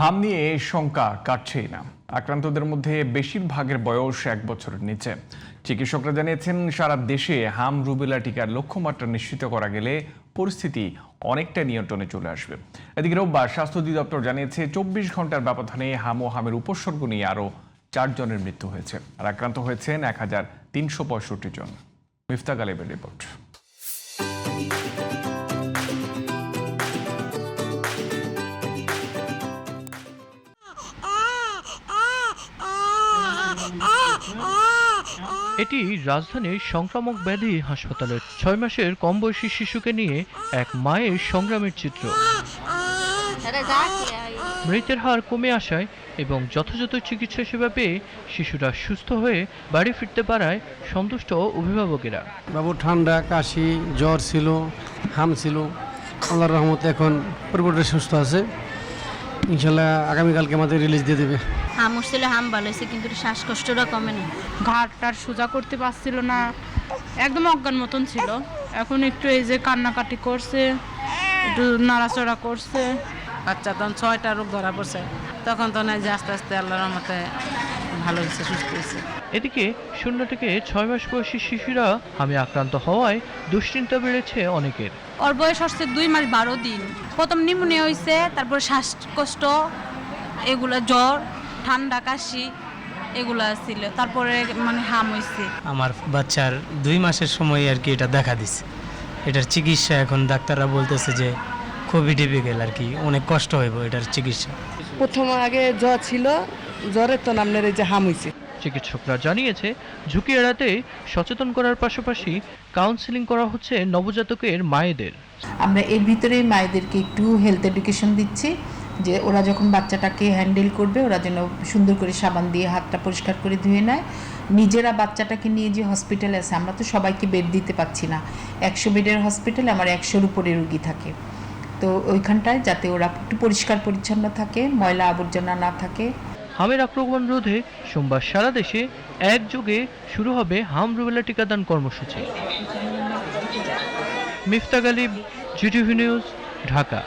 হাম নিয়ে শঙ্কা কাটছেই না। আক্রান্তদের মধ্যে বেশিরভাগের বয়স 1 বছরের নিচে। চিকিৎসকরা জানিয়েছেন, সারা দেশে হাম রুবেলা টিকার লক্ষ্যমাত্রা নিশ্চিত করা গেলে পরিস্থিতি অনেকটা নিয়ন্ত্রণে চলে আসবে। এদিকে রোববার স্বাস্থ্য অধিদপ্তর জানিয়েছে, 24 ঘন্টার ব্যবধানে হাম ও হামের উপসর্গ নিয়ে আরও 4 জনের মৃত্যু হয়েছে আর আক্রান্ত হয়েছেন 1365 জন। মিফতা গালিবের রিপোর্ট। এটি রাজধানীর সংক্রামক ব্যাধি হাসপাতালের 6 মাসের কম বয়সী শিশুকে নিয়ে এক মায়ের সংগ্রামের চিত্র। মৃতের হার কমে আসায় এবং যথাযথ চিকিৎসা সেবা পেয়ে শিশুরা সুস্থ হয়ে বাড়ি ফিরতে পারায় সন্তুষ্ট অভিভাবকেরা। বাবু ঠান্ডা, কাশি, জ্বর ছিল, হাম ছিল, আল্লাহর রহমতে এখন পুরোপুরি সুস্থ আছে। ইনশাল্লাহ আগামীকালকে আমাদের রিলিজ দিয়ে দেবে। হাম উঠছিল, হাম ভালো হয়েছে, কিন্তু শ্বাসকষ্টটা কমে না। ঘাটটার সোজা করতে পারছিল না, একদম অজ্ঞান মতন ছিল। এখন একটু এই যে কান্নাকাটি করছে, একটু নাড়াচড়া করছে। বাচ্চা তখন 6টা রোগ ধরা পড়ছে, তখন তো নাই যে আস্তে আস্তে আল্লাহর রহমতে ভালো হয়েছে, সুস্থ হয়েছে। এদিকে 0 থেকে 6 মাস বয়সী শিশুরা হামে আক্রান্ত হওয়ায় দুশ্চিন্তা বেড়েছে অনেকের। ওর বয়স হচ্ছে 2 মাস 12 দিন। প্রথম নিউমোনিয়া হয়েছে, তারপর শ্বাসকষ্ট, এগুলা জ্বর, ঠান্ডা, কাশি এগুলা ছিল, তারপরে হাম হয়েছে। আমার বাচ্চার 2 মাসের সময় আর কি এটা দেখা দিছে। এটার চিকিৎসা এখন ডাক্তাররা বলতেছে যে খুবই ডিফিকাল্ট আর কি, অনেক কষ্ট হইব এটার চিকিৎসা। প্রথম আগে জ্বর ছিল, জ্বরের তো নামনের এই যে হাম হয়েছে। চিকিৎসকরা জানিয়েছে, ঝুঁকি এড়াতে সচেতন করার পাশাপাশি কাউন্সেলিং করা হচ্ছে নবজাতকের মায়েদের। আমরা এর ভিতরে মায়েদেরকে একটু হেলথ এডুকেশন দিচ্ছি যে ওরা যখন বাচ্চাটাকে হ্যান্ডেল করবে, ওরা যেন সুন্দর করে সাবান দিয়ে হাতটা পরিষ্কার করে ধুয়ে নেয়। নিজেরা বাচ্চাটাকে নিয়ে যে হসপিটালে আছে, আমরা তো সবাইকে বেড দিতে পারছি না। 100 বেডের হসপিটালে আমার 100-র উপরে রুগী থাকে, তো ওইখানটায় যাতে ওরা একটু পরিষ্কার পরিচ্ছন্ন থাকে, ময়লা আবর্জনা না থাকে। হামের আক্রমণ রোধে সোমবার সারা দেশে একযোগে শুরু হবে হাম রুবেলা টিকাদান কর্মসূচি। Mifta Ghalib, GTV news, Dhaka.